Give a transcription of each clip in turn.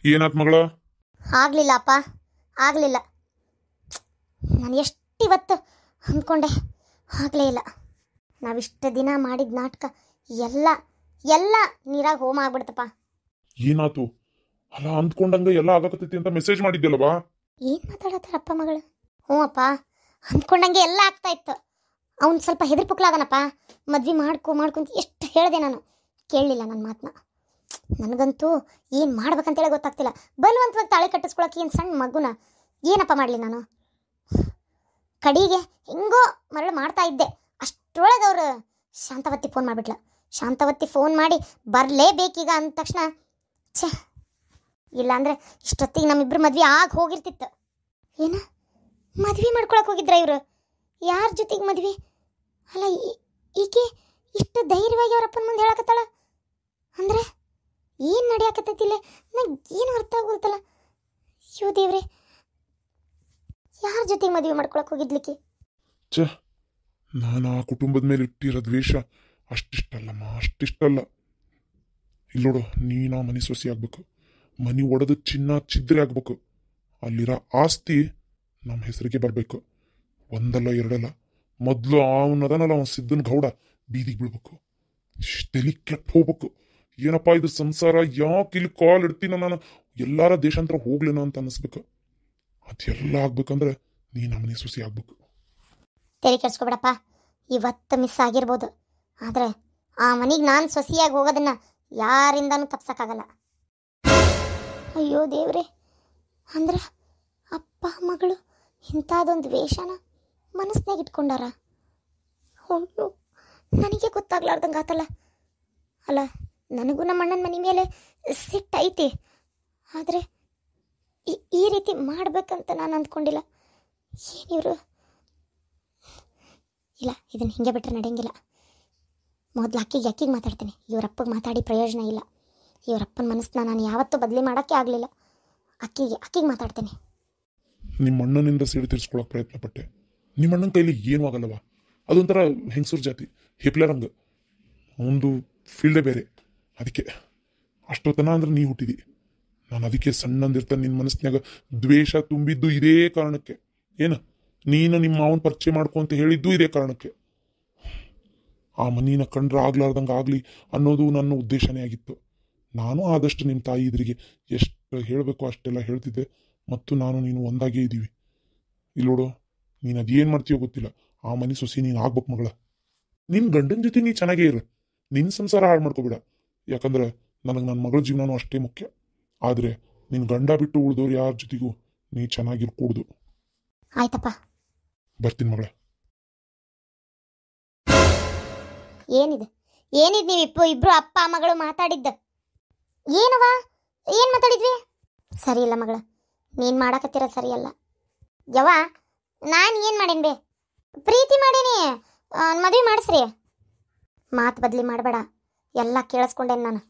ಏನಾತ್ ಮಗಳ? ಆಗಲಿಲ್ಲ ಅಪ್ಪ, ಆಗಲಿಲ್ಲ. ನಾನು ಎಷ್ಟು ಇವತ್ತು ಅಂದ್ಕೊಂಡೆ, ಆಗಲೇ ಇಲ್ಲ. ನಾವಿಷ್ಟು ದಿನ ಮಾಡಿದ ನಾಟಕ ಎಲ್ಲ ಎಲ್ಲ ನೀರಾಗ ಹೋಮ ಆಗ್ಬಿಡ್ತಪ್ಪ. ಏನಾತು? ಅಲ್ಲ ಅಂದ್ಕೊಂಡಂಗ ಎಲ್ಲ ಆಗಕತ್ತೈತಿ ಅಂತ ಮೆಸೇಜ್ ಮಾಡಿದ್ಯಲ್ವಾ? ಏನು ಮಾತಾಡತ್ತಾರಪ್ಪ ಮಗಳು? ಹ್ಞೂ ಅಪ್ಪ, ಅಂದ್ಕೊಂಡಂಗೆ ಎಲ್ಲ ಆಗ್ತಾ ಇತ್ತು. ಅವ್ನು ಸ್ವಲ್ಪ ಹೆದರ್ ಪುಕ್ಲಾದನಪ್ಪ. ಮದ್ವೆ ಮಾಡ್ಕೊಂತ ಎಷ್ಟು ಹೇಳಿದೆ ನಾನು, ಕೇಳಲಿಲ್ಲ ನನ್ನ ಮಾತನ್ನ. ನನಗಂತೂ ಏನು ಮಾಡ್ಬೇಕಂತೇಳಿ ಗೊತ್ತಾಗ್ತಿಲ್ಲ. ಬಲವಂತವಾಗಿ ತಾಳೆ ಕಟ್ಟಿಸ್ಕೊಳಕ್ಕೆ ಏನು ಸಣ್ಣ ಮಗುನ ಏನಪ್ಪ ಮಾಡಲಿ ನಾನು? ಕಡೆಗೆ ಹೆಂಗೋ ಮರಳು ಮಾಡ್ತಾ ಇದ್ದೆ. ಅಷ್ಟರೊಳಗೆ ಅವರು ಶಾಂತವತಿ ಫೋನ್ ಮಾಡಿಬಿಟ್ಲ. ಶಾಂತವತಿ ಫೋನ್ ಮಾಡಿ ಬರಲೇಬೇಕೀಗ ಅಂದ ತಕ್ಷಣ ಛೇ, ಇಲ್ಲಾಂದರೆ ಇಷ್ಟೊತ್ತಿಗೆ ನಮ್ಮಿಬ್ಬರು ಮದ್ವೆ ಆಗಿ ಹೋಗಿರ್ತಿತ್ತು. ಏನ ಮದ್ವೆ ಮಾಡ್ಕೊಳಕ್ಕೆ ಹೋಗಿದ್ರ ಇವರು? ಯಾರ ಜೊತೆಗೆ ಮದ್ವೆ? ಅಲ್ಲ, ಈಕೆ ಇಷ್ಟು ಧೈರ್ಯವಾಗಿ ಅವರಪ್ಪನ ಮುಂದೆ ಹೇಳಕತ್ತಾಳ ಅಂದರೆ ಏನು ನಡೆಯಾಕತ್ತೈತಿಲ್ಲ? ನಂಗೆ ಏನು ಅರ್ಥ ಆಗೋಲ್ತಲ್ಲ. ಅಯ್ಯೋ ದೇವ್ರೆ, ಯಾರ ಜೊತೆಗೆ ಮದುವೆ ಮಾಡ್ಕೊಳಕ್ಕೆ ಹೋಗಿದ್ಲಿಕ್ಕೆ? ಛೇ, ನಾನು ಆ ಕುಟುಂಬದ ಮೇಲೆ ಇಟ್ಟಿರೋ ದ್ವೇಷ ಅಷ್ಟಿಷ್ಟಲ್ಲಮ್ಮ, ಅಷ್ಟಿಷ್ಟಲ್ಲ. ಇಲ್ಲಿ ನೋಡು, ನೀನು ಆ ಮನೆ ಸೊಸೆ ಆಗ್ಬೇಕು. ಮನೆ ಒಡೆದು ಚಿನ್ನ ಚಿದ್ರೆ ಆಗ್ಬೇಕು. ಅಲ್ಲಿರೋ ಆಸ್ತಿ ನಮ್ಮ ಹೆಸರಿಗೆ ಬರಬೇಕು. ಒಂದಲ್ಲ ಎರಡಲ್ಲ. ಮೊದಲು ಅವನದನಲ್ಲ, ಅವನ ಸಿದ್ದನ ಗೌಡ ಬೀದಿಗೆ ಬೀಳ್ಬೇಕು. ತಲೆ ಕೆಟ್ಟ ಹೋಗ್ಬೇಕು. ಏನಪ್ಪ ಇದು ಸಂಸಾರ, ಯಾಕೆ ಇಲ್ಲಿ ಕಾಲ್ ಇಡ್ತೀನ ನಾನು? ಎಲ್ಲಾರ ದೇಶಾಂತರ ಹೋಗ್ಲೇನೋ ಅಂತ ಅನಿಸ್ಬೇಕು. ಅದೆಲ್ಲ ಆಗ್ಬೇಕಂದ್ರೆ ನೀನು ಆ ಮನೆ ಸೊಸೆ ಆಗ್ಬೇಕು. ತೆರೆ ಕೆಡ್ಸ್ಕೊಬೇಡಪ್ಪ. ಇವತ್ತು ಮಿಸ್ ಆಗಿರ್ಬೋದು, ಆದರೆ ಆ ಮನೆಗೆ ನಾನು ಸೊಸೆಯಾಗಿ ಹೋಗೋದನ್ನ ಯಾರಿಂದನೂ ತಪ್ಸಕ್ಕಾಗಲ್ಲ. ಅಯ್ಯೋ ದೇವ್ರೆ, ಅಂದ್ರೆ ಅಪ್ಪ ಮಗಳು ಇಂಥದ್ದೊಂದು ವೇಷನ ಮನಸ್ಸಿನಾಗ ಇಟ್ಕೊಂಡಾರ. ಅಯ್ಯೋ, ನನಗೆ ಗೊತ್ತಾಗ್ಲಾರ್ದಂಗೆ ಆತಲ್ಲ. ಅಲ್ಲ, ನನಗೂ ನಮ್ಮ ಅಣ್ಣನ ಮನೆ ಮೇಲೆ ಸಿಟ್ಟೈತಿ, ಆದರೆ ಈ ರೀತಿ ಮಾಡ್ಬೇಕಂತ ನಾನು ಅಂದ್ಕೊಂಡಿಲ್ಲ. ಏನಿವರು? ಇಲ್ಲ, ಇದನ್ನು ಹಿಂಗೆ ಬಿಟ್ಟರೆ ನಡೆಯಂಗಿಲ್ಲ. ಮೊದಲು ಅಕ್ಕಿಗೆ ಮಾತಾಡ್ತೀನಿ. ಇವರಪ್ಪಗೆ ಮಾತಾಡಿ ಪ್ರಯೋಜನ ಇಲ್ಲ. ಇವರಪ್ಪನ ಮನಸ್ಸನ್ನ ನಾನು ಯಾವತ್ತೂ ಬದಲಿ ಮಾಡೋಕ್ಕೆ ಆಗಲಿಲ್ಲ. ಅಕ್ಕಿಗೆ ಮಾತಾಡ್ತೀನಿ. ನಿಮ್ಮ ಅಣ್ಣನಿಂದ ಸಿಡಿ ತೀರಿಸ್ಕೊಳಕ್ಕೆ ಪ್ರಯತ್ನ ಪಟ್ಟೆ. ನಿಮ್ಮ ಅಣ್ಣನ ಕೈಲಿ ಏನೂ ಆಗಲ್ಲವ. ಅದೊಂಥರ ಹೆಂಗಸೂರು ಜಾತಿ, ಹಿಪ್ಲರಂಗ. ಒಂದು ಫೀಲ್ಡೇ ಬೇರೆ. ಅದಕ್ಕೆ ಅಷ್ಟೊತ್ತನ ಅಂದ್ರೆ ನೀ ಹುಟ್ಟಿದಿ. ನಾನು ಅದಕ್ಕೆ ಸಣ್ಣಂದಿರ್ತಾನೆ ನಿನ್ನ ಮನಸ್ಸಿನಾಗ ದ್ವೇಷ ತುಂಬಿದ್ದು ಇದೇ ಕಾರಣಕ್ಕೆ. ಏನು, ನೀನು ನಿಮ್ಮ ಮಾವನ ಪರಿಚಯ ಮಾಡ್ಕೊ ಅಂತ ಹೇಳಿದ್ದು ಇದೇ ಕಾರಣಕ್ಕೆ. ಆ ಮನೀನ ಕಂಡ್ರೆ ಆಗ್ಲಾರ್ದಂಗೆ ಆಗಲಿ ಅನ್ನೋದು ನನ್ನ ಉದ್ದೇಶನೇ ಆಗಿತ್ತು. ನಾನು ಆದಷ್ಟು ನಿಮ್ಮ ತಾಯಿ ಇದ್ರಿಗೆ ಎಷ್ಟು ಹೇಳಬೇಕು ಅಷ್ಟೆಲ್ಲ ಹೇಳ್ತಿದ್ದೆ. ಮತ್ತು ನಾನು ನೀನು ಒಂದಾಗೇ ಇದ್ದೀವಿ. ಇಲ್ಲಿ ನೋಡು, ನೀನು ಅದೇನು ಮಾಡ್ತೀಯೋ ಗೊತ್ತಿಲ್ಲ, ಆ ಮನೆ ಸೊಸಿ ನೀನು ಆಗ್ಬೇಕು ಮಗಳ. ನಿನ್ನ ಗಂಡನ ಜೊತೆ ನೀ ಚೆನ್ನಾಗೇ ಇರು. ನಿನ್ನ ಸಂಸಾರ ಹಾಳು ಮಾಡ್ಕೋಬೇಡ. ಯಾಕಂದ್ರೆ ನನಗೆ ನನ್ನ ಮಗಳ ಜೀವನನೂ ಅಷ್ಟೇ ಮುಖ್ಯ. ಆದರೆ ನಿನ್ನ ಗಂಡ ಬಿಟ್ಟು ಉಳಿದವ್ರು ಯಾರ ಜೊತೆಗೂ ನೀ ಚೆನ್ನಾಗಿರ್ಕೂಡ್ದು. ಆಯ್ತಪ್ಪ, ಬರ್ತೀನಿ ಮಗಳ. ಏನಿದೆ ನೀವು ಇಬ್ರು ಅಪ್ಪ ಮಗಳು ಮಾತಾಡಿದ್ದ? ಏನವ, ಏನು ಮಾತಾಡಿದ್ವಿ? ಸರಿ ಇಲ್ಲ ಮಗಳ, ನೀನು ಮಾಡಕತ್ತಿರ ಸರಿಯಲ್ಲ. ಯವ್ವ, ನಾನು ಏನು ಮಾಡೇನಿ ಬೇ? ಪ್ರೀತಿ ಮಾಡೀನಿ, ಮದುವೆ ಮಾಡಿಸ್ರಿ. ಮಾತು ಬದಲಿ ಮಾಡಬೇಡ. ಎಲ್ಲ ಕೇಳಿಸ್ಕೊಂಡೇನು ನಾನು.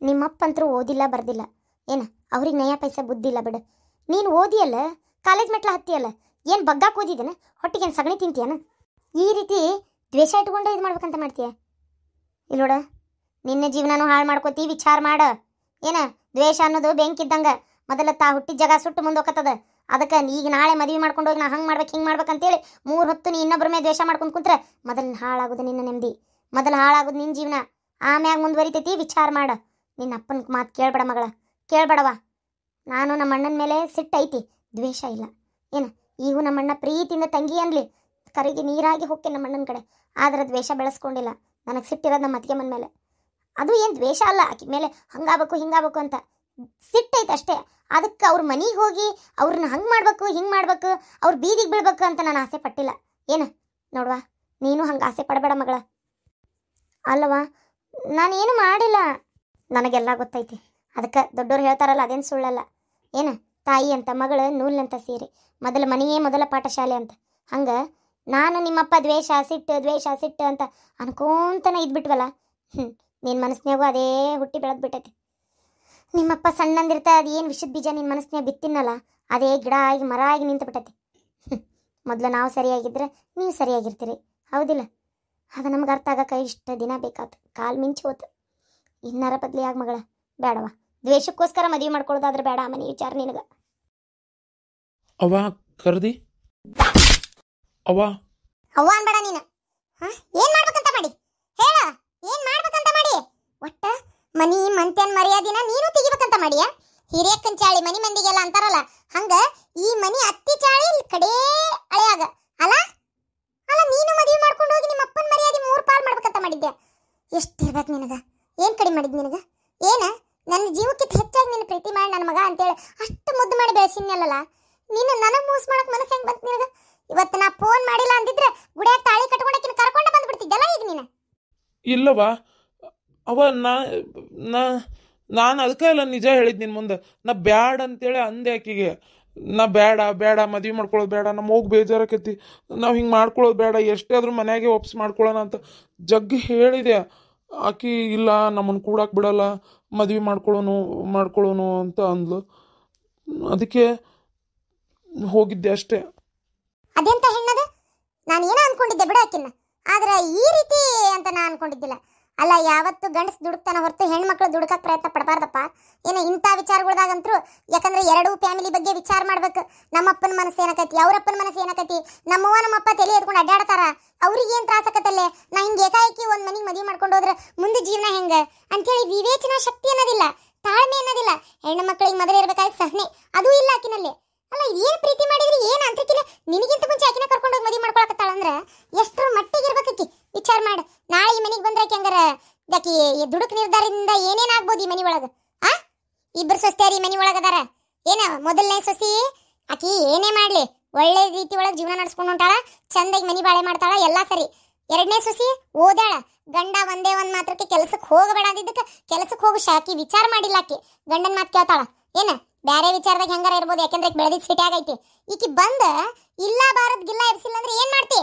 ನಿಮ್ಮಪ್ಪಂತರೂ ಓದಿಲ್ಲ ಬರ್ದಿಲ್ಲ. ಏನು ಅವ್ರಿಗೆ ನಯ ಪೈಸೆ ಬುದ್ಧಿ ಇಲ್ಲ ಬಿಡು. ನೀನು ಓದಿಯಲ್ಲ, ಕಾಲೇಜ್ ಮೆಟ್ಲ ಹತ್ತಿಯಲ್ಲ, ಏನು ಬಗ್ಗಾಕ್ ಓದಿದ್ದೇನೆ? ಹೊಟ್ಟಿಗೇನು ಸಗಣಿ ತಿಂತೀಯನ? ಈ ರೀತಿ ದ್ವೇಷ ಇಟ್ಕೊಂಡು ಇದು ಮಾಡ್ಬೇಕಂತ ಮಾಡ್ತೀಯ? ಇಲ್ಲ ನೋಡ, ನಿನ್ನ ಜೀವನನೂ ಹಾಳು ಮಾಡ್ಕೋತಿ. ವಿಚಾರ ಮಾಡ. ಏನ, ದ್ವೇಷ ಅನ್ನೋದು ಬೆಂಕಿದ್ದಂಗೆ. ಮೊದಲ ಹುಟ್ಟಿದ ಜಾಗ ಸುಟ್ಟು ಮುಂದೋಕತ್ತದ. ಅದಕ್ಕೆ ಈಗ ನಾಳೆ ಮದುವೆ ಮಾಡ್ಕೊಂಡು ಹೋಗಿ ನಾ ಹಂಗೆ ಮಾಡ್ಬೇಕು ಹಿಂಗೆ ಮಾಡ್ಬೇಕಂತೇಳಿ 3 ಹೊತ್ತು ನೀ ಇನ್ನೊಬ್ಬರ ಮೇಲೆ ದ್ವೇಷ ಮಾಡ್ಕೊಂಡು ಕುಂತ್ರೆ ಮೊದಲು ಹಾಳಾಗೋದು ನಿನ್ನ ನೆಮ್ಮದಿ, ಮೊದಲು ಹಾಳಾಗೋದು ನಿನ್ನ ಜೀವನ. ಆಮ್ಯಾಗ ಮುಂದುವರಿತೈತಿ. ವಿಚಾರ ಮಾಡ. ನಿನ್ನ ಅಪ್ಪನ ಮಾತು ಕೇಳಬೇಡ ಮಗಳ, ಕೇಳಬೇಡವ. ನಾನು ನಮ್ಮ ಅಣ್ಣನ ಮೇಲೆ ಸಿಟ್ಟೈತಿ, ದ್ವೇಷ ಇಲ್ಲ. ಏನು, ಈಗೂ ನಮ್ಮ ಅಣ್ಣ ಪ್ರೀತಿಯಿಂದ ತಂಗಿ ಅನ್ಲಿ, ಕರಿಗೆ ನೀರಾಗಿ ಹೋಗ್ಕೆ ನಮ್ಮ ಅಣ್ಣನ ಕಡೆ. ಆದರೆ ದ್ವೇಷ ಬೆಳೆಸ್ಕೊಂಡಿಲ್ಲ. ನನಗೆ ಸಿಟ್ಟಿರೋದು ನಮ್ಮ ಅತ್ತಿಗೆ ಮನ ಮೇಲೆ. ಅದು ಏನು ದ್ವೇಷ ಅಲ್ಲ, ಆಕೆ ಮೇಲೆ ಹಂಗಾಗಬೇಕು ಹಿಂಗಾಗಬೇಕು ಅಂತ ಸಿಟ್ಟೈತೆ ಅಷ್ಟೇ. ಅದಕ್ಕೆ ಅವ್ರ ಮನೆಗೆ ಹೋಗಿ ಅವ್ರನ್ನ ಹಂಗೆ ಮಾಡ್ಬೇಕು ಹಿಂಗೆ ಮಾಡ್ಬೇಕು, ಅವ್ರು ಬೀದಿಗೆ ಬೀಳ್ಬೇಕು ಅಂತ ನಾನು ಆಸೆ ಪಟ್ಟಿಲ್ಲ. ಏನು ನೋಡುವ, ನೀನು ಹಂಗೆ ಆಸೆ ಪಡಬೇಡ ಮಗಳ. ಅಲ್ಲವಾ, ನಾನೇನು ಮಾಡಿಲ್ಲ, ನನಗೆಲ್ಲ ಗೊತ್ತೈತಿ. ಅದಕ್ಕೆ ದೊಡ್ಡವ್ರು ಹೇಳ್ತಾರಲ್ಲ, ಅದೇನು ಸುಳ್ಳಲ್ಲ. ಏನು, ತಾಯಿ ಅಂತ ಮಗಳು ನೂಲಿನಂತ ಸೀರೆ, ಮೊದಲ ಮನೆಯೇ ಮೊದಲ ಪಾಠಶಾಲೆ ಅಂತ. ಹಂಗೆ ನಾನು ನಿಮ್ಮಪ್ಪ ದ್ವೇಷ ಸಿಟ್ಟು ಅಂತ ಅನ್ಕೊಂತನೇ ಇದ್ಬಿಟ್ವಲ್ಲ. ನಿನ್ನ ಮನಸ್ಸಿನಾಗೂ ಅದೇ ಹುಟ್ಟಿ ಬೆಳೆದ್ಬಿಟ್ಟೈತಿ. ನಿಮ್ಮಪ್ಪ ಸಣ್ಣಂದಿರ್ತಾ ಅದು ಏನು ವಿಷದ ಬೀಜ ನಿನ್ನ ಮನಸ್ಸಿನಾಗ ಬಿತ್ತಿನಲ್ಲ, ಅದೇ ಗಿಡ ಆಗಿ ಮರ ಆಗಿ ನಿಂತು ಬಿಟ್ಟೈತಿ. ಮೊದಲು ನಾವು ಸರಿಯಾಗಿದ್ದರೆ ನೀವು ಸರಿಯಾಗಿರ್ತೀರಿ, ಹೌದಿಲ್ಲ? ಅದು ನಮ್ಗೆ ಅರ್ಥ ಆಗಕ್ಕೆ ಇಷ್ಟು ದಿನ ಬೇಕಾಯ್ತು. ಕಾಲು ಮಿಂಚು ಹೋತು. ಇನ್ನಾರ ಬದಲಿ ಆಗ ಮಗಳ, ಬೇಡವ, ದ್ವೇಷಕ್ಕೋಸ್ಕರ ಮದುವೆ ಮಾಡ್ಕೊಳ್ಳೋದಾದ್ರೆ ಬೇಡ ಆ ಮನೆ ವಿಚಾರ ನಿನಗೆ. ಅವ್ವ ಕರ್ದಿ ಅವ್ವ ಅವ್ವ ಅನ್ಬೇಡ ನೀನು. ಏನ್ ಮಾಡ್ಬೇಕಂತ ಮಾಡಿ ಹೇಳ, ಏನ್ ಮಾಡ್ಬೇಕಂತ ಮಾಡಿ? ಒಟ್ಟ ಮನಿ ಮಂತ್ಯನ್ ಮರ್ಯಾದಿನ ನೀನು ತೆಗಿಬೇಕಂತ ಮಾಡಿಯ? ಹಿರಿಯಕ್ಕನ್ ಚಾಳಿ ಮನಿ ಮಂದಿಗೆಲ್ಲ ಅಂತಾರಲ್ಲ, ಹಂಗ ಈ ಮನಿ ಅತ್ತಿ ಚಾಳಿ ಕಡೇ ಅಳೆಯಾಗ ಅಲ್ಲ ಅಲ್ಲ ನೀನು ಮದುವೆ ಮಾಡ್ಕೊಂಡು ಹೋಗಿ ನಿಮ್ಮ ಅಪ್ಪನ ಮರ್ಯಾದೆ 3 ಪಾಲ್ ಮಾಡ್ಬೇಕಂತ ಮಾಡಿದ್ದೆ. ಎಷ್ಟಿರ್ಬೇಕು ನಿನಗ? ಏನ್ ಕಡಿಮೆ ಮಾಡಿದ್ ನಿನಗ? ಏನ ನನ್ನ ಜೀವಕ್ಕಿಂತ ಹೆಚ್ಚಾಗಿ ನಿನ್ನ ಪ್ರೀತಿ ಮಾಡಿ ನನ್ನ ಮಗ ಅಂತೇಳಿ ಅಷ್ಟು ಮುದ್ದು ಮಾಡಿ ಬೆಳೆಸಿದ್ನಲ್ಲ, ನೀನು ನನಗೆ ಮೋಸ ಮಾಡಕ್ ಮನಸ್ಸು ಹೆಂಗ್ ಬಂತು ನಿನಗ? ಇವತ್ತು ನಾ ಫೋನ್ ಮಾಡಿಲ್ಲ ಅಂದಿದ್ರೆ ಗುಡಿಯಾಗ ತಾಳಿ ಕಟ್ಕೊಂಡಕ್ಕಿನ ಕರ್ಕೊಂಡು ಬಂದ್ಬಿಡ್ತಿದ್ದಲ್ಲ ಈಗ ನೀನು. ಇಲ್ಲವಾ ಅವ ನಾನು ಅದಕ್ಕೆ ಎಲ್ಲ ನಿಜ ಹೇಳಿದ್ ನಿನ್ನ ಮುಂದೆ. ನಾ ಬ್ಯಾಡ ಅಂತೇಳಿ ಅಂದೆ ಆಕಿಗೆ. ನಾ ಬೇಡ ಮದುವೆ ಮಾಡ್ಕೊಳ್ಳೋದು ಬೇಡ, ನಮ್ಮ ಹೋಗಿ ಬೇಜಾರಕೈತಿ, ನಾವು ಹಿಂಗೆ ಮಾಡ್ಕೊಳ್ಳೋದು ಬೇಡ, ಎಷ್ಟೇ ಆದ್ರೂ ಮನೆಯಾಗೆ ವಾಪಸ್ ಮಾಡ್ಕೊಳ್ಳೋಣ ಅಂತ ಜಗ್ಗಿ ಹೇಳಿದೆ. ಆಕಿ ಇಲ್ಲ ನಮ್ಮನ್ನು ಕೂಡಕ್ಕೆ ಬಿಡಲ್ಲ, ಮದುವೆ ಮಾಡ್ಕೊಳ್ಳೋನು ಅಂತ ಅಂದ್ಲು. ಅದಕ್ಕೆ ಹೋಗಿದ್ದೆ ಅಷ್ಟೇ. ಅದೆಂತ ಹೆಣ್ಣದ? ನಾನು ಏನೋ ಅನ್ಕೊಂಡಿದ್ದೆ ಬಿಡ ಆಕಿನ್ನ, ಆದ್ರೆ ಈ ರೀತಿ ಅಂತ ನಾ ಅನ್ಕೊಂಡಿದ್ದಿಲ್ಲ. ಅಲ್ಲ, ಯಾವತ್ತು ಗಂಡಸ್ ದುಡುಕ್ತಾನ ಹೊರತು ಹೆಣ್ಮಕ್ಳು ದುಡುಕಕ್ಕೆ ಪ್ರಯತ್ನ ಪಡಬಾರ್ದಪ್ಪ. ಏನು ಇಂಥ ವಿಚಾರಗಳ್ದಾಗಂತರೂ, ಯಾಕಂದ್ರೆ ಎರಡೂ ಫ್ಯಾಮಿಲಿ ಬಗ್ಗೆ ವಿಚಾರ ಮಾಡ್ಬೇಕು. ನಮ್ಮಪ್ಪನ ಮನಸ್ಸು ಏನಕೈತಿ, ಅವ್ರಪ್ಪನ ಮನಸ್ಸು ಏನಕೈತಿ, ನಮ್ಮವ್ವ ನಮ್ಮಪ್ಪ ತಲೆ ಎತ್ಕೊಂಡು ಅಡ್ಡಾಡ್ತಾರ, ಅವ್ರಿಗೆ ಏನು ತ್ರಾಸಕತ್ತಲ್ಲೇ, ನಾ ಹಿಂಗೆ ಏಕಾಏಕಿ ಒಂದು ಮನೆಗೆ ಮದುವೆ ಮಾಡ್ಕೊಂಡು ಹೋದ್ರೆ ಮುಂದೆ ಜೀವನ ಹೆಂಗೆ ಅಂತೇಳಿ ವಿವೇಚನಾ ಶಕ್ತಿ ಅನ್ನೋದಿಲ್ಲ, ತಾಳ್ಮೆ ಅನ್ನೋದಿಲ್ಲ. ಹೆಣ್ಣು ಮಕ್ಕಳಿಗೆ ಮೊದಲೇ ಇರಬೇಕಾದ ಸಹನೆ ಅದೂ ಇಲ್ಲ ಆಕಿನಲ್ಲಿ. ಅಲ್ಲ, ಏನು ಪ್ರೀತಿ ಮಾಡಿದ್ರಿ, ಏನು ಅಂತ್ರಕ್ಕಿಲ್ಲ. ನಿನಗಿಂತ ಮುಂಚೆ ಆಕಿನ ಕರ್ಕೊಂಡು ಹೋಗಿ ಮದುವೆ ಮಾಡ್ಕೊಳಕತ್ತಾಳಂದ್ರೆ ಎಷ್ಟರ ಮಟ್ಟಿಗೆ ಇರ್ಬೇಕಿ ವಿಚಾರ ಮಾಡು. ನಾಳೆ ಈ ಮನೆಗೆ ಬಂದ್ರೆ ಹೆಂಗಾರ ಆಕಿ ದುಡುಕ್ ನಿರ್ಧಾರದಿಂದ ಏನೇನಾಗ್ಬೋದು ಈ ಮನೆ ಒಳಗೆ? ಇಬ್ಬರು ಸೊಸ್ತೆಯರು ಈ ಮನೆ ಒಳಗದಾರ. ಏನ ಮೊದಲನೇ ಸೊಸಿ ಆಕಿ ಏನೇ ಮಾಡ್ಲಿ ಒಳ್ಳೆ ರೀತಿ ಒಳಗೆ ಜೀವನ ನಡ್ಸ್ಕೊಂಡು ಹೊಂಟಾಳ, ಚಂದಾಗಿ ಮನಿ ಬಾಳೆ ಮಾಡ್ತಾಳ, ಎಲ್ಲ ಸರಿ. ಎರಡನೇ ಸೊಸಿ ಓದಾಳ, ಗಂಡ ಒಂದೇ ಒಂದು ಮಾತ್ರಕ್ಕೆ ಕೆಲಸಕ್ಕೆ ಹೋಗಬೇಡ ಅಂದಿದ್ದಕ್ಕೆ ಕೆಲಸಕ್ಕೆ ಹೋಗು ಶಾಕಿ ವಿಚಾರ ಮಾಡಿಲ್ಲ. ಆಕಿ ಗಂಡನ ಮಾತು ಕೇಳ್ತಾಳ. ಏನ ಬೇರೆ ವಿಚಾರದಾಗ ಹೆಂಗಾರ ಇರ್ಬೋದು, ಯಾಕೆಂದ್ರೆ ಬೆಳೆದಿದ್ದು ಸಿಟಿ ಆಗೈತಿ. ಈಕಿ ಬಂದ ಇಲ್ಲ ಬಾರದ್ ಗಿಲ್ಲ ಎಬ್ಸಿಲ್ಲ ಅಂದ್ರೆ ಏನ್ ಮಾಡ್ತಿ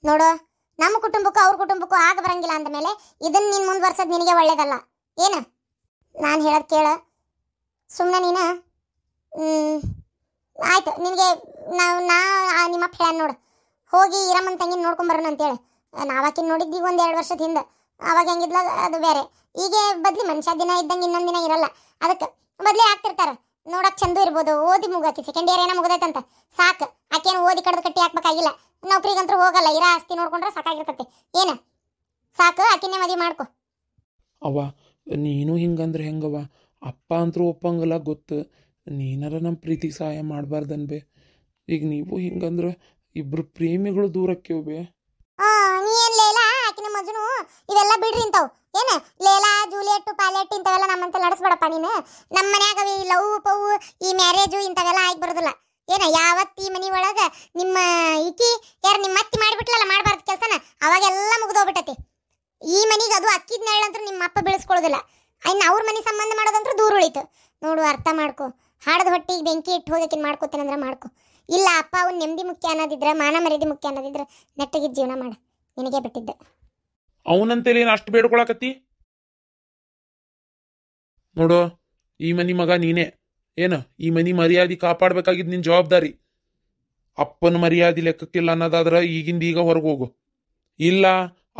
ನೋಡು? ನಮ್ಮ ಕುಟುಂಬಕ್ಕೂ ಅವ್ರ ಕುಟುಂಬಕ್ಕೂ ಆಗ ಬರಂಗಿಲ್ಲ ಅಂದಮೇಲೆ ಇದನ್ನ ನೀನು ಮುಂದುವರ್ಸೋದು ನಿನಗೆ ಒಳ್ಳೇದಲ್ಲ. ಏನು ನಾನು ಹೇಳೋದು ಕೇಳ, ಸುಮ್ಮನೆ ನೀನು ಆಯ್ತು ನಿನಗೆ ನಾ ನಿಮ್ಮಪ್ಪ ಹೇಳ ನೋಡು, ಹೋಗಿ ಇರಮ್ಮನ ತಂಗಿನ ನೋಡ್ಕೊಂಬರೋಣ ಅಂತೇಳಿ. ನಾವಾಕಿನ ನೋಡಿದ್ದೀವಿ 1-2 ವರ್ಷದ ಹಿಂದೆ. ಅವಾಗ ಹೆಂಗಿದ್ಲ ಅದು ಬೇರೆ. ಈಗ ಬದ್ಲಿ ಮನುಷ್ಯ ದಿನ ಇದ್ದಂಗೆ ಇನ್ನೊಂದು ದಿನ ಇರಲ್ಲ. ಅದಕ್ಕೆ ಬದ್ಲಿ ಆಗ್ತಿರ್ತಾರೆ. ನೋಡಕ್ ಚಂದ ಇರ್ಬೋದು, ಓದಿ ಮುಗಾಕಿ ಸೆಕೆಂಡ್ ಇಯರ್ ಏನೋ ಮುಗ್ದೈತಂತ ಸಾಕು. ಆಕೇನು ಓದಿ ಕಡ್ದು ಕಟ್ಟಿ ಹಾಕ್ಬೇಕಾಗಿಲ್ಲ, ನೌಕರಿಗಂತೂ ಹೋಗಲ್ಲ, ಇರೋ ಆಸ್ತಿ ನೋಡ್ಕೊಂಡ್ರೆ ಸಾಕಾಗಿರ್ತತಿ. ಏನ ಸಾಕು, ಆಕಿನೇ ಮದುವೆ ಮಾಡ್ಕೊ. ಅವ್ವ ನೀನು ಹಿಂಗಂದ್ರೆ ಹೆಂಗವ್ವ? ಅಪ್ಪ ಅಂತರೂ ಒಪ್ಪಂಗಲ್ಲ ಗೊತ್ತು. ನೀನಾರ ನಮ್ಮ ಪ್ರೀತಿಗೆ ಸಹಾಯ ಮಾಡಬಾರ್ದನ್ಬೆ. ಈಗ ನೀವು ಹಿಂಗಂದ್ರೆ ಇಬ್ರು ಪ್ರೇಮಿಗಳು ದೂರಕ್ಕೆ ಬೇ. ನೀ ಏನ್ ಲೇಲಾ ಆಕಿನ ಮಜನು ಇವೆಲ್ಲ ಬಿಡ್ರಿ ಇಂತಾವ್. ಏನ ಲೇಲಾ ಜೂಲಿಯಟ್ ಪಾಲೆಟ್ ಇಂಥವೆಲ್ಲ ನಮ್ಮಂತ ನಡೆಸ್ಬೇಡಪ್ಪ ನೀನು. ನಮ್ಮ ಮನ್ಯಾಗ ಈ ಲವ್ ಪವ್ ಈ ಮ್ಯಾರೇಜು ಇಂಥವೆಲ್ಲ ಆಗಿ ಬರೋದಿಲ್ಲ. ಏನ ಯಾವತ್ತು ಈ ಮನಿ ಒಳಗ ನಿಮ್ಮ ಈಕಿ ಯಾರು ನಿಮ್ಮ ಅತ್ತಿ ಮಾಡಿಬಿಟ್ಲಲ್ಲ ಮಾಡಬಾರ್ದು ಕೆಲಸನ, ಅವಾಗೆಲ್ಲ ಮುಗಿದೋಗ್ಬಿಟ್ಟತಿ. ಈ ಮನಿಗೆ ಅದು ಅಕ್ಕಿದ ನೆರಳಂತೂ ನಿಮ್ಮ ಅಪ್ಪ ಬೆಳೆಸ್ಕೊಳ್ಳೋದಿಲ್ಲ. ಇನ್ನು ಅವ್ರ ಮನೆ ಸಂಬಂಧ ಮಾಡೋದಂದ್ರೂ ದೂರ ಉಳಿತು ನೋಡು. ಅರ್ಥ ಮಾಡ್ಕೊ. ಹಾಡದ ಹೊಟ್ಟಿಗೆ ಬೆಂಕಿ ಇಟ್ಟು ಹೋಗಕ್ಕೆ ಮಾಡ್ಕೋತೇನಂದ್ರೆ ಮಾಡ್ಕೊ. ಇಲ್ಲ ಅಪ್ಪ ಅವ್ನು ನೆಮ್ಮದಿ ಮುಖ್ಯ ಅನ್ನೋದಿದ್ರೆ, ಮಾನ ಮರ್ಯಾದೆ ಮುಖ್ಯ ಅನ್ನೋದಿದ್ರೆ ನೆಟ್ಟಗಿದ್ದು ಜೀವನ ಮಾಡ. ನಿನಗೆ ಬಿಟ್ಟಿದ್ದೆ. ಅವನಂತೇಳಿ ಏನು ಅಷ್ಟು ಬೇಡ್ಕೊಳಕತ್ತಿ ನೋಡು? ಈ ಮನಿ ಮಗ ನೀನೇ. ಏನು ಈ ಮನಿ ಮರ್ಯಾದೆ ಕಾಪಾಡ್ಬೇಕಾಗಿದ್ದು ನಿನ್ನ ಜವಾಬ್ದಾರಿ. ಅಪ್ಪನ ಮರ್ಯಾದೆ ಲೆಕ್ಕಕ್ಕಿಲ್ಲ ಅನ್ನೋದಾದ್ರೆ ಈಗಿಂದ ಈಗ ಹೊರಗೆ ಹೋಗು. ಇಲ್ಲ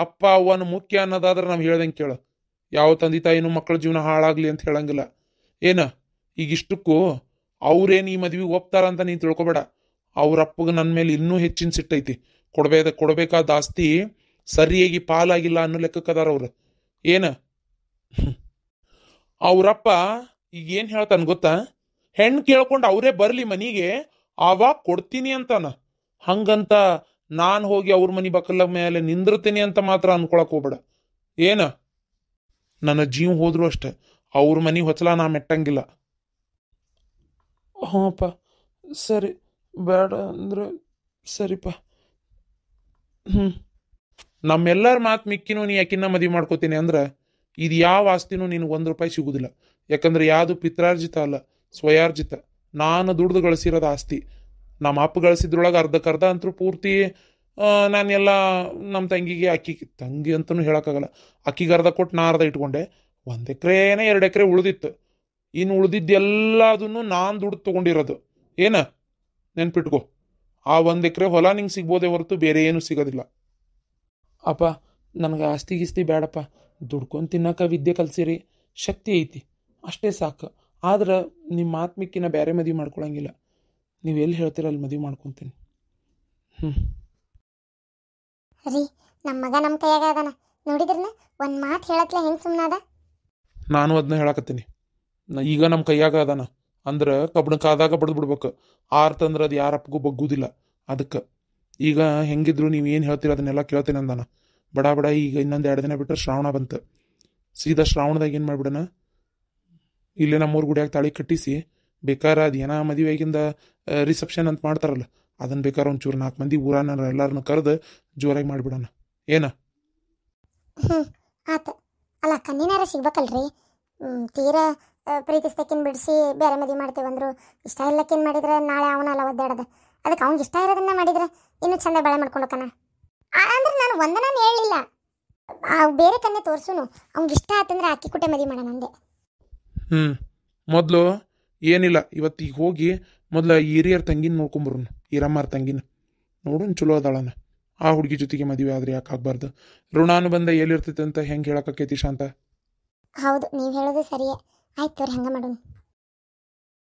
ಅಪ್ಪ ಅವನು ಮುಖ್ಯ ಅನ್ನೋದಾದ್ರೆ ನಾವು ಹೇಳ್ದಂಗೆ ಕೇಳು. ಯಾವ ತಂದೆ ತಾಯಿನೂ ಮಕ್ಕಳ ಜೀವನ ಹಾಳಾಗ್ಲಿ ಅಂತ ಹೇಳಂಗಿಲ್ಲ. ಏನ ಈಗ ಇಷ್ಟಕ್ಕೂ ಅವ್ರೇನು ಈ ಮದ್ವೆಗೆ ಒಪ್ತಾರಂತ ನೀನು ತಿಳ್ಕೊಬೇಡ. ಅವ್ರ ಅಪ್ಪಗೆ ನನ್ನ ಮೇಲೆ ಇನ್ನೂ ಹೆಚ್ಚಿನ ಸಿಟ್ಟೈತಿ. ಕೊಡಬೇಕಾದ ಆಸ್ತಿ ಸರಿಯಾಗಿ ಪಾಲಾಗಿಲ್ಲ ಅನ್ನೋ ಲೆಕ್ಕಕ್ಕದಾರ ಅವ್ರು. ಏನ ಅವ್ರಪ್ಪ ಈಗ ಏನು ಹೇಳ್ತಾನೆ ಗೊತ್ತಾ? ಹೆಣ್ಣು ಕೇಳ್ಕೊಂಡು ಅವರೇ ಬರಲಿ ಮನೆಗೆ, ಆವಾಗ ಕೊಡ್ತೀನಿ ಅಂತಾನ. ಹಂಗಂತ ನಾನು ಹೋಗಿ ಅವ್ರ ಮನೆ ಬಕ್ಕಲ ಮೇಲೆ ನಿಂದಿರ್ತೀನಿ ಅಂತ ಮಾತ್ರ ಅನ್ಕೊಳಕ್ ಹೋಗ್ಬೇಡ. ಏನ ನನ್ನ ಜೀವ ಹೋದ್ರು ಅಷ್ಟೆ, ಅವ್ರ ಮನೆ ಹೊಚ್ಚಲ ನಾ ಮೆಟ್ಟಂಗಿಲ್ಲ. ಹಾಂಪ್ಪ ಸರಿ, ಬೇಡ ಅಂದ್ರೆ ಸರಿಪ್ಪ. ನಮ್ಮೆಲ್ಲರ ಮಾತು ಮಿಕ್ಕಿನೂ ನೀ ಯಾಕಿನ್ನ ಮದುವೆ ಮಾಡ್ಕೋತೀನಿ ಅಂದ್ರೆ ಇದು ಯಾವ ಆಸ್ತಿನೂ ನಿನಗೆ ₹1 ಸಿಗುದಿಲ್ಲ. ಯಾಕಂದ್ರೆ ಯಾವುದು ಪಿತ್ರಾರ್ಜಿತ ಅಲ್ಲ, ಸ್ವಯಾರ್ಜಿತ. ನಾನು ದುಡ್ದು ಗಳಿಸಿರೋದು ಆಸ್ತಿ. ನಮ್ಮ ಅಪ್ಪ ಗಳಿಸಿದ್ರೊಳಗೆ ಅರ್ಧಕ್ಕರ್ಧ ಅಂತರೂ ಪೂರ್ತಿ ನಾನೆಲ್ಲ ನಮ್ಮ ತಂಗಿಗೆ, ತಂಗಿ ಅಂತಲೂ ಹೇಳೋಕ್ಕಾಗಲ್ಲ, ಅಕ್ಕಿಗೆ ಅರ್ಧ ಕೊಟ್ಟು ನಾ ಅರ್ಧ ಇಟ್ಕೊಂಡೆ. 1 ಎಕರೆನೇ 2 ಎಕರೆ ಉಳಿದಿತ್ತು. ಇನ್ನು ಉಳಿದಿದ್ದೆಲ್ಲದನ್ನು ನಾನು ದುಡ್ಡು ತೊಗೊಂಡಿರೋದು. ಏನ ನೆನ್ಪಿಟ್ಕೋ, ಆ 1 ಎಕರೆ ಹೊಲ ನಿಂಗೆ ಸಿಗ್ಬೋದೇ ಹೊರತು ಬೇರೆ ಏನೂ ಸಿಗೋದಿಲ್ಲ. ಅಪ್ಪ ನನಗೆ ಆಸ್ತಿ ಗೀಸ್ತಿ ಬೇಡಪ್ಪ. ದುಡ್ಕೊಂಡು ತಿನ್ನಕ ವಿದ್ಯೆ ಕಲ್ಸಿರಿ, ಶಕ್ತಿ ಐತಿ. ಅಷ್ಟೇ ಸಾಕು. ಆದ್ರೆ ನಿಮ್ಮ ಮಾತು ಮಿಕ್ಕಿನ ಬೇರೆ ಮದುವೆ ಮಾಡ್ಕೊಳಂಗಿಲ್ಲ. ನೀವು ಎಲ್ಲಿ ಹೇಳ್ತೀರ ಅಲ್ಲಿ ಮದುವೆ ಮಾಡ್ಕೊತೀನಿ. ರೀ ನಮ್ಮ ಮಗ ನಮ್ಮ ಕೈಯಾಗ ಅದಾನ ನೋಡಿದ್ರನ ಒಂದು ಮಾತು ಹೇಳತ್ಲೆ ಹೆಂಗೆ ಸುಮ್ಮನಾದ. ನಾನು ಅದನ್ನ ಹೇಳಕತ್ತೀನಿ. ಈಗ ನಮ್ಮ ಕೈಯಾಗ ಅದಾನ ಅಂದ್ರೆ ಕಬ್ಬಣಕ್ಕೆ ಆದಾಗ ಬಡ್ದು ಬಿಡ್ಬೇಕು. ಆರ್ತಂದ್ರೆ ಅದು ಯಾರಪ್ಪಗೂ ಬಗ್ಗುದಿಲ್ಲ. ಅದಕ್ಕೆ ಈಗ ಹೆಂಗಿದ್ರು ನೀವು ಏನು ಹೇಳ್ತೀರ ಅದನ್ನೆಲ್ಲ ಕೇಳ್ತೀನಿ ಅಂದಾನ. ಬಡ ಬಡ ಈಗ ಇನ್ನೊಂದು 2 ದಿನ ಬಿಟ್ಟರೆ ಶ್ರಾವಣ ಬಂತು. ಸೀದಾ ಶ್ರಾವಣದಾಗ ಏನು ಮಾಡ್ಬಿಡೋಣ, ಇಲ್ಲೇ ನಮ್ಮೂರು ಗುಡಿಯಾಗ ತಾಳಿ ಕಟ್ಟಿಸಿ ಬೇಕಾದ್ರೆ ಅದು ಏನೋ ಮದುವೆಗಿಂದ ರಿಸೆಪ್ಷನ್ ಅಂತ ಮಾಡ್ತಾರಲ್ಲ, ಅದನ್ನು ಬೇಕಾದ್ರೆ ಒಂಚೂರು 4 ಮಂದಿ ಊರಾನ ಎಲ್ಲರನ್ನು ಕರೆದು ಜೋರಾಗಿ ಮಾಡಿಬಿಡೋಣ. ಏನ? ಆತ ಅಲ್ಲ ಕನ್ನಿನಾರ ಸಿಗ್ಬೇಕಲ್ರಿ. ತೀರಾ ಪ್ರೀತಿಸ್ತಕ್ಕಿನ್ ಬಿಡಿಸಿ ಬೇರೆ ಮದುವೆ ಮಾಡ್ತೇವಂದ್ರು ಇಷ್ಟ ಇಲ್ಲಕ್ಕೇನು ಮಾಡಿದ್ರೆ ನಾಳೆ ಅವನಲ್ಲ ಒದ್ದಾಡದ. ಅದಕ್ಕೆ ಅವ್ನಿಗೆ ಇಷ್ಟ ಇರೋದನ್ನ ಮಾಡಿದ್ರೆ ಇನ್ನೂ ಚಂದ ಬೆಳೆ ಮಾಡ್ಕೊಂಡೋಕನ. ಅಂದ್ರೆ ನಾನು ಒಂದನಾನು ಹೇಳಲಿಲ್ಲ, ಬೇರೆ ಕನ್ನೆ ತೋರ್ಸುನು ಅವ್ನಿಗೆ ಇಷ್ಟ ಆತಂದ್ರೆ ಅಕ್ಕಿ ಕುಟ್ಟೆ ಮದುವೆ ಮಾಡೋಣ ಅಂದೆ. ಮೊದಲು ಏನಿಲ್ಲ, ಇವತ್ತಿಗೆ ಹೋಗಿ ಮೊದಲು ಹಿರಿಯರ ತಂಗಿನ ನೋಡ್ಕೊಂಬರೋನು, ಈರಮ್ಮರ ತಂಗಿನ ನೋಡು ಚಲೋ ಅದಾಳನ. ಆ ಹುಡುಗಿ ಜೊತೆಗೆ ಮದುವೆ ಆದ್ರೆ ಯಾಕೆ ಆಗ್ಬಾರ್ದು? ಋಣಾನುಬಂಧ ಎಲ್ಲಿರ್ತೈತೆ ಅಂತ ಹೆಂಗೆ ಹೇಳಕ್ಕಾಕೈತಿ ಶಾಂತ? ಹೌದು, ನೀವು ಹೇಳೋದು ಸರಿಯೇ. ಆಯ್ತು ತೋರಿ, ಹಂಗೆ ಮಾಡೋಣ.